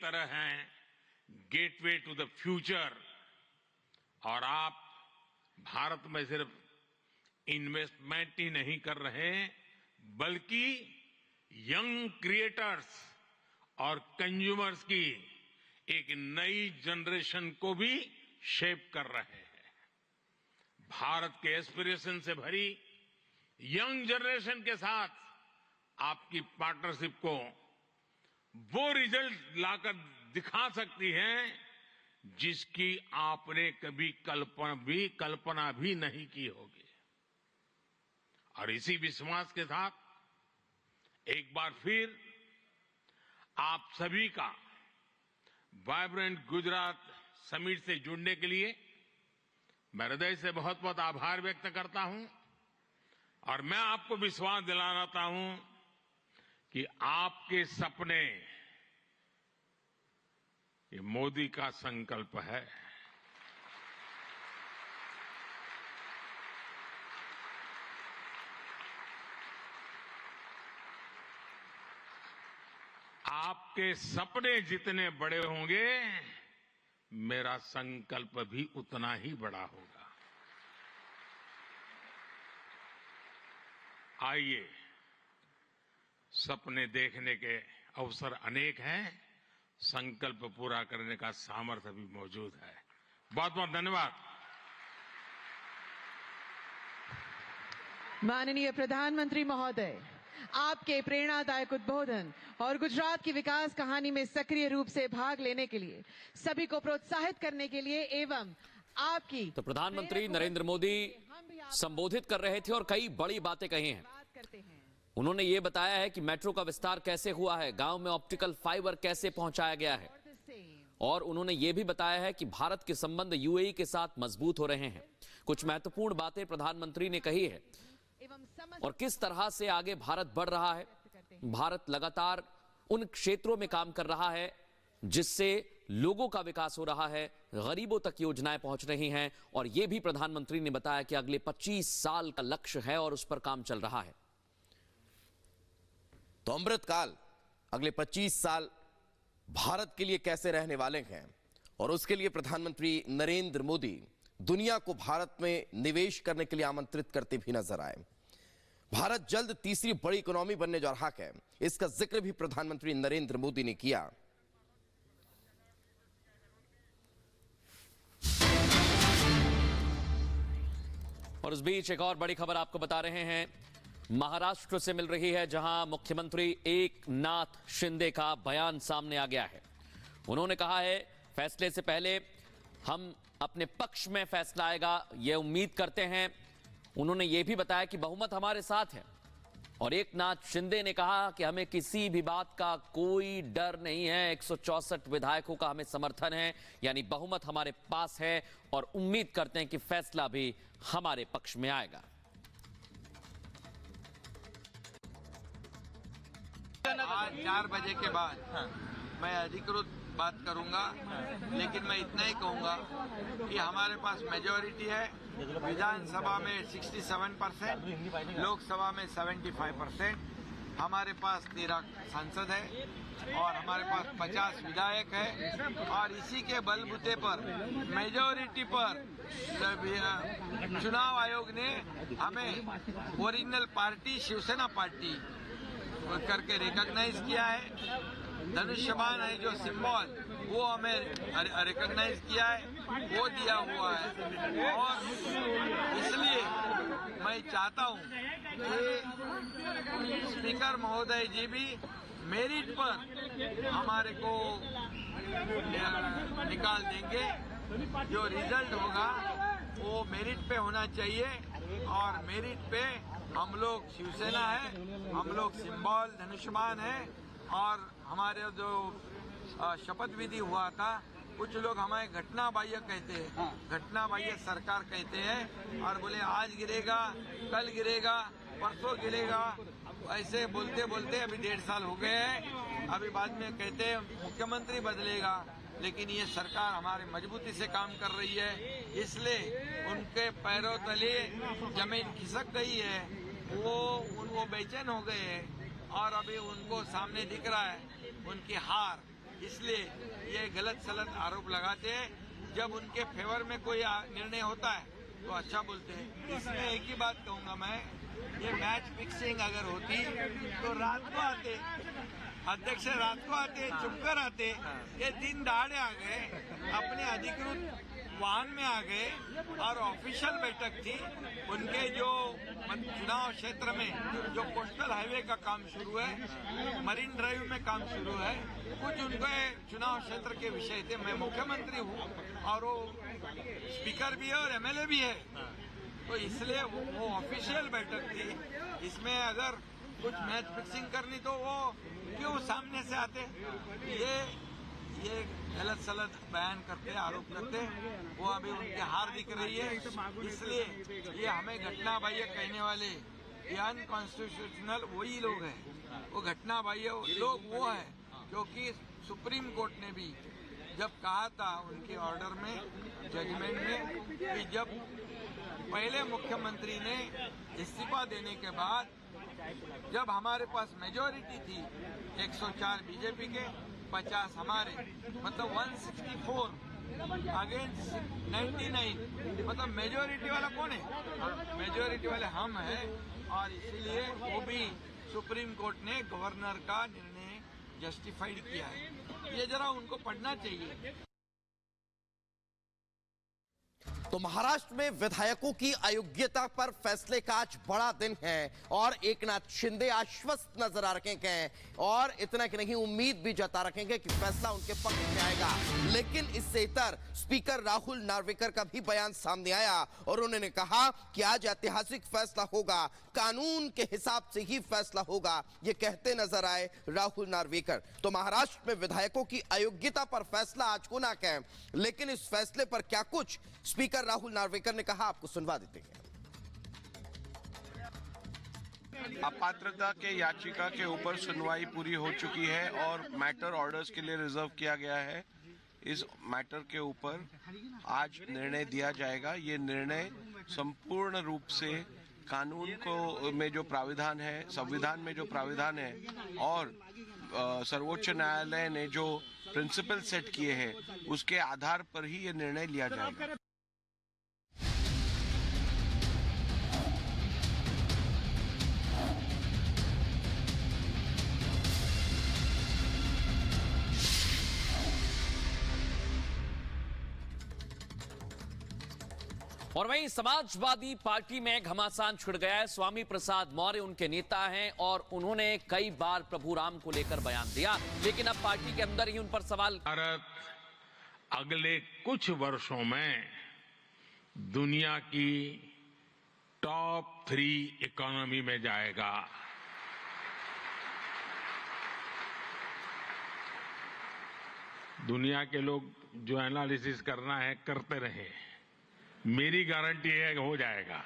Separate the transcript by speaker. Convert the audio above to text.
Speaker 1: तरह हैं gateway to the future. और आप भारत में सिर्फ इन्वेस्टमेंट ही नहीं कर रहे, बल्कि यंग क्रिएटर्स और कंज्यूमर्स की एक नई जनरेशन को भी शेप कर रहे हैं। भारत के एस्पिरेशन से भरी यंग जनरेशन के साथ आपकी पार्टनरशिप को वो रिजल्ट लाकर दिखा सकती है जिसकी आपने कभी कल्पना भी नहीं की होगी। और इसी विश्वास के साथ एक बार फिर आप सभी का वाइब्रेंट गुजरात समिट से जुड़ने के लिए मैं हृदय से बहुत बहुत आभार व्यक्त करता हूं। और मैं आपको विश्वास दिलाना चाहता हूं कि आपके सपने ये मोदी का संकल्प है। आपके सपने जितने बड़े होंगे, मेरा संकल्प भी उतना ही बड़ा होगा। आइए, सपने देखने के अवसर अनेक हैं, संकल्प पूरा करने का सामर्थ्य भी मौजूद है। बहुत बहुत धन्यवाद।
Speaker 2: माननीय प्रधानमंत्री महोदय, आपके प्रेरणादायक उद्बोधन और गुजरात की विकास कहानी में सक्रिय रूप से भाग लेने के लिए, सभी को प्रोत्साहित करने के लिए एवं आपकी
Speaker 3: तो प्रधानमंत्री नरेंद्र मोदी संबोधित कर रहे थे और कई बड़ी बातें कही हैं। उन्होंने ये बताया है कि मेट्रो का विस्तार कैसे हुआ है, गांव में ऑप्टिकल फाइबर कैसे पहुंचाया गया है, और उन्होंने ये भी बताया है कि भारत के संबंध यूएई के साथ मजबूत हो रहे हैं। कुछ महत्वपूर्ण बातें प्रधानमंत्री ने कही है और किस तरह से आगे भारत बढ़ रहा है। भारत लगातार उन क्षेत्रों में काम कर रहा है जिससे लोगों का विकास हो रहा है, गरीबों तक योजनाएं पहुंच रही हैं, और यह भी प्रधानमंत्री ने बताया कि अगले 25 साल का लक्ष्य है और उस पर काम चल रहा है।
Speaker 4: तो अमृतकाल अगले 25 साल भारत के लिए कैसे रहने वाले हैं, और उसके लिए प्रधानमंत्री नरेंद्र मोदी दुनिया को भारत में निवेश करने के लिए आमंत्रित करते भी नजर आए। भारत जल्द तीसरी बड़ी इकोनॉमी बनने जा रहा है, इसका जिक्र भी प्रधानमंत्री नरेंद्र मोदी ने किया।
Speaker 3: और इस बीच एक और बड़ी खबर आपको बता रहे हैं, महाराष्ट्र से मिल रही है, जहां मुख्यमंत्री एकनाथ शिंदे का बयान सामने आ गया है। उन्होंने कहा है, फैसले से पहले हम अपने पक्ष में फैसला आएगा, यह उम्मीद करते हैं। उन्होंने यह भी बताया कि बहुमत हमारे साथ है, और एकनाथ शिंदे ने कहा कि हमें किसी भी बात का कोई डर नहीं है। 164 विधायकों का हमें समर्थन है, यानी बहुमत हमारे पास है, और उम्मीद करते हैं कि फैसला भी हमारे पक्ष में आएगा।
Speaker 5: आज 4 बजे के बाद मैं अधिकृत बात करूंगा, लेकिन मैं इतना ही कहूंगा कि हमारे पास मेजॉरिटी है। विधानसभा में 67%, लोकसभा में 75%, हमारे पास 13 सांसद है और हमारे पास 50 विधायक है, और इसी के बलबूते पर मेजॉरिटी पर चुनाव आयोग ने हमें ओरिजिनल पार्टी शिवसेना पार्टी करके रिकॉग्नाइज किया है। धनुष्यबाण है जो सिंबल, वो हमें रिकॉग्नाइज किया है, वो दिया हुआ है। और इसलिए मैं चाहता हूं कि स्पीकर महोदय जी भी मेरिट पर हमारे को निकाल देंगे। जो रिजल्ट होगा वो मेरिट पे होना चाहिए, और मेरिट पे हम लोग शिवसेना है, हम लोग सिंबल धनुष्यबाण है। और हमारे जो शपथ विधि हुआ था, कुछ लोग हमें घटना बाह्य कहते हैं, घटना बाह्य सरकार कहते हैं, और बोले आज गिरेगा, कल गिरेगा, परसों गिरेगा, ऐसे बोलते बोलते अभी 1.5 साल हो गए हैं। अभी बाद में कहते हैं मुख्यमंत्री बदलेगा, लेकिन ये सरकार हमारे मजबूती से काम कर रही है, इसलिए उनके पैरों तले जमीन खिसक गई है, वो बेचैन हो गए हैं, और अभी उनको सामने दिख रहा है उनकी हार। इसलिए ये गलत सलत आरोप लगाते हैं। जब उनके फेवर में कोई निर्णय होता है तो अच्छा बोलते हैं। इसमें एक ही बात कहूंगा मैं, ये मैच फिक्सिंग अगर होती तो रात को आते, अध्यक्ष रात को आते, चुप कर आते। ये दिन दहाड़े आ गए, अपने अधिकृत वाहन में आ गए और ऑफिशियल बैठक थी। उनके जो चुनाव क्षेत्र में जो कोस्टल हाईवे का काम शुरू है, मरीन ड्राइव में काम शुरू है, कुछ उनके चुनाव क्षेत्र के विषय थे। मैं मुख्यमंत्री हूँ और वो स्पीकर भी है और एमएलए भी है, तो इसलिए वो ऑफिशियल बैठक थी। इसमें अगर कुछ मैच फिक्सिंग करनी तो वो क्यों सामने से आते। ये गलत सलत बयान करते, आरोप करते, वो अभी उनकी हार दिख रही है। इसलिए ये हमें घटना बाह्य कहने वाले ये अनकॉन्स्टिट्यूशनल वही लोग हैं। वो घटना बाह्य लोग वो है क्योंकि सुप्रीम कोर्ट ने भी जब कहा था उनके ऑर्डर में, जजमेंट में, कि जब पहले मुख्यमंत्री ने इस्तीफा देने के बाद जब हमारे पास मेजोरिटी थी 104 बीजेपी के, 50 हमारे, मतलब 164 अगेंस्ट 99, मतलब मेजोरिटी वाला कौन है? मेजोरिटी वाले हम हैं। और इसीलिए वो भी सुप्रीम कोर्ट ने गवर्नर का निर्णय जस्टिफाइड किया है। ये जरा उनको पढ़ना चाहिए।
Speaker 4: तो महाराष्ट्र में विधायकों की अयोग्यता पर फैसले का आज बड़ा दिन है और एकनाथ शिंदे आश्वस्त नजर आ रहे हैं और इतना कि नहीं, उम्मीद भी जता रखेंगे कि फैसला उनके पक्ष में आएगा। लेकिन इससे इतर स्पीकर राहुल नार्वेकर का भी बयान सामने आया और उन्होंने कहा कि आज ऐतिहासिक फैसला होगा, कानून के हिसाब से ही फैसला होगा, ये कहते नजर आए राहुल नार्वेकर। तो महाराष्ट्र में विधायकों की अयोग्यता पर फैसला आज को ना कहें, लेकिन इस फैसले पर क्या कुछ स्पीकर राहुल नार्वेकर ने कहा, आपको सुनवा देते हैं।
Speaker 6: अपात्रता के याचिका के ऊपर सुनवाई पूरी हो चुकी है और मैटर ऑर्डर्स के लिए रिजर्व किया गया है। इस मैटर के ऊपर आज निर्णय दिया जाएगा। ये निर्णय संपूर्ण रूप से कानून को में जो प्राविधान है, संविधान में जो प्राविधान है और सर्वोच्च न्यायालय ने जो प्रिंसिपल सेट किए हैं उसके आधार पर ही ये निर्णय लिया जाएगा।
Speaker 3: और वहीं समाजवादी पार्टी में घमासान छिड़ गया है। स्वामी प्रसाद मौर्य उनके नेता हैं और उन्होंने कई बार प्रभु राम को लेकर बयान दिया, लेकिन अब पार्टी के अंदर ही उन पर सवाल।
Speaker 1: भारत अगले कुछ वर्षों में दुनिया की टॉप 3 इकोनॉमी में जाएगा। दुनिया के लोग जो एनालिसिस करना है करते रहे, मेरी गारंटी है कि हो जाएगा।